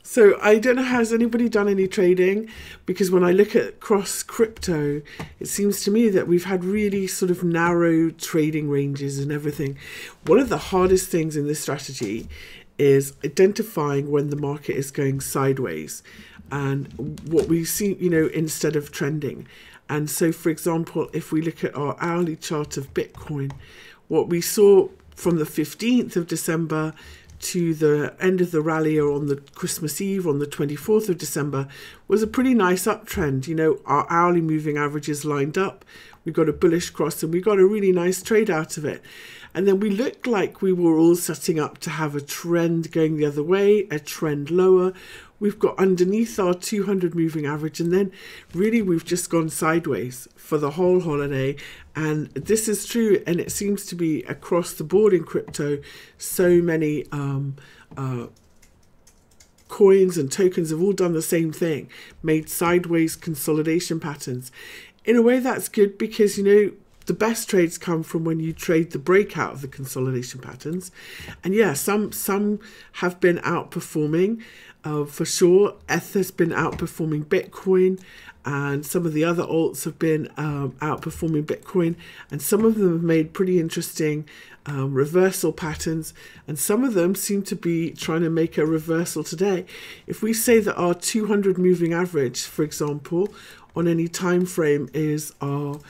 So I don't know, has anybody done any trading? Because when I look at cross crypto, it seems to me that we've had really sort of narrow trading ranges and everything. One of the hardest things in this strategy is identifying when the market is going sideways and what we see, you know, instead of trending. And so, for example, if we look at our hourly chart of Bitcoin, what we saw from the 15th of December to the end of the rally, or on the Christmas Eve on the 24th of December, was a pretty nice uptrend. You know, our hourly moving averages lined up, we got a bullish cross, and we got a really nice trade out of it. And then we looked like we were all setting up to have a trend going the other way, a trend lower. We've got underneath our 200 moving average, and then really we've just gone sideways for the whole holiday. And this is true, and it seems to be across the board in crypto. So many coins and tokens have all done the same thing, made sideways consolidation patterns. In a way, that's good, because, you know, the best trades come from when you trade the breakout of the consolidation patterns. And yeah, some have been outperforming. For sure, ETH has been outperforming Bitcoin, and some of the other alts have been outperforming Bitcoin, and some of them have made pretty interesting reversal patterns, and some of them seem to be trying to make a reversal today. If we say that our 200 moving average, for example, on any time frame is our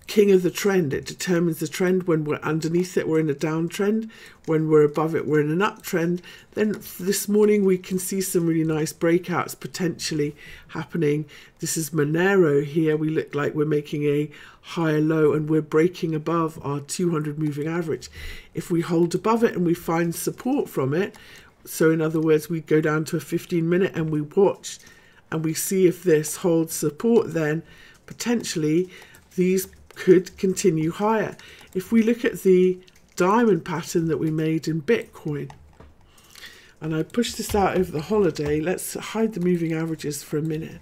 king of the trend, it determines the trend. When we're underneath it, we're in a downtrend. When we're above it, we're in an uptrend. Then this morning we can see some really nice breakouts potentially happening. This is Monero here. We look like we're making a higher low, and we're breaking above our 200 moving average. If we hold above it and we find support from it, so in other words, we go down to a 15-minute and we watch and we see if this holds support, then potentially these could continue higher. If we look at the diamond pattern that we made in Bitcoin, and I pushed this out over the holiday, let's hide the moving averages for a minute.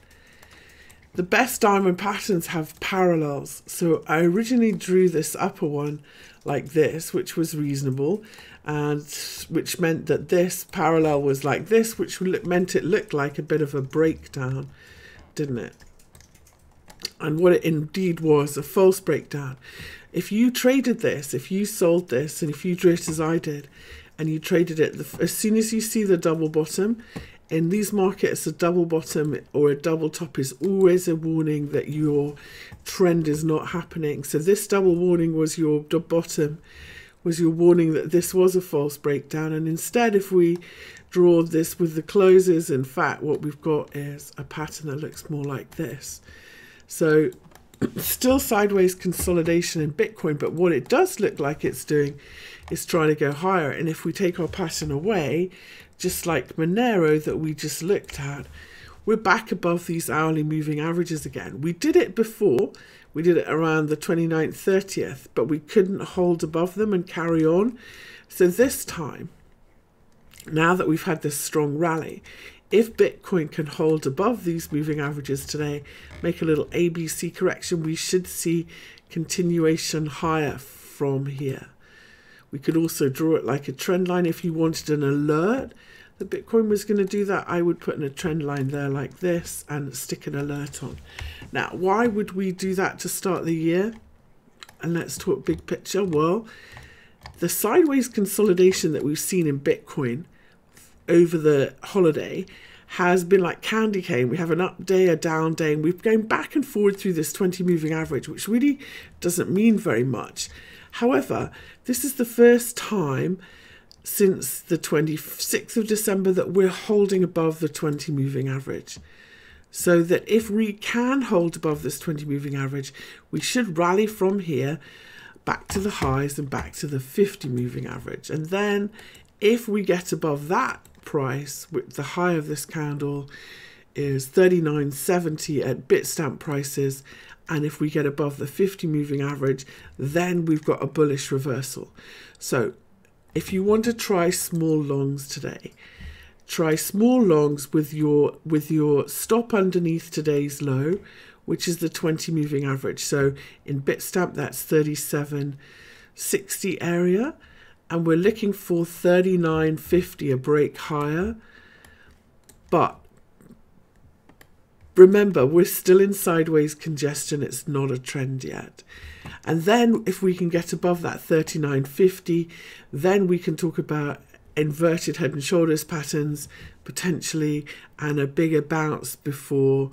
The best diamond patterns have parallels. So I originally drew this upper one like this, which was reasonable, and which meant that this parallel was like this, which meant it looked like a bit of a breakdown, didn't it? And what it indeed was, a false breakdown. If you traded this, if you sold this, and if you drew it as I did, and you traded it, as soon as you see the double bottom, in these markets, a double bottom or a double top is always a warning that your trend is not happening. So this double warning was your bottom, was your warning that this was a false breakdown. And instead, if we draw this with the closes, in fact, what we've got is a pattern that looks more like this. So still sideways consolidation in Bitcoin, but what it does look like it's doing is trying to go higher. And if we take our pattern away, just like Monero that we just looked at, we're back above these hourly moving averages again. We did it before, we did it around the 29th, 30th, but we couldn't hold above them and carry on. So this time, now that we've had this strong rally, if Bitcoin can hold above these moving averages today, make a little ABC correction, we should see continuation higher from here. We could also draw it like a trend line. If you wanted an alert that Bitcoin was going to do that, I would put in a trend line there like this and stick an alert on. Now, why would we do that to start the year? And let's talk big picture. Well, the sideways consolidation that we've seen in Bitcoin over the holiday has been like candy cane. We have an up day, a down day, and we've gone back and forward through this 20 moving average, which really doesn't mean very much. However, this is the first time since the 26th of December that we're holding above the 20 moving average. So that if we can hold above this 20 moving average, we should rally from here back to the highs and back to the 50 moving average. And then if we get above that price, with the high of this candle is 39.70 at Bitstamp prices, and if we get above the 50 moving average, then we've got a bullish reversal. So if you want to try small longs today, try small longs with your stop underneath today's low, which is the 20 moving average. So in Bitstamp, that's 37.60 area, and we're looking for 39.50, a break higher. But remember, we're still in sideways congestion. It's not a trend yet. And then if we can get above that 39.50, then we can talk about inverted head and shoulders patterns potentially, and a bigger bounce before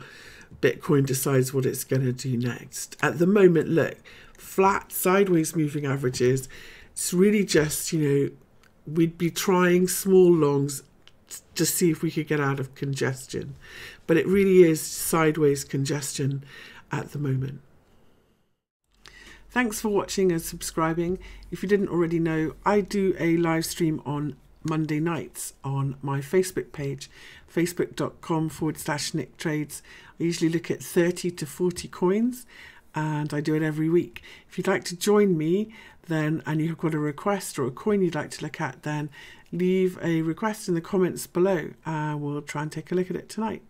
Bitcoin decides what it's going to do next. At the moment, look, flat sideways moving averages. It's really just, we'd be trying small longs to see if we could get out of congestion. But it really is sideways congestion at the moment. Thanks for watching and subscribing. If you didn't already know, I do a live stream on Monday nights on my Facebook page, facebook.com/nicktrades. I usually look at 30 to 40 coins, and I do it every week. If you'd like to join me then, and you've got a request or a coin you'd like to look at, then leave a request in the comments below. We'll try and take a look at it tonight.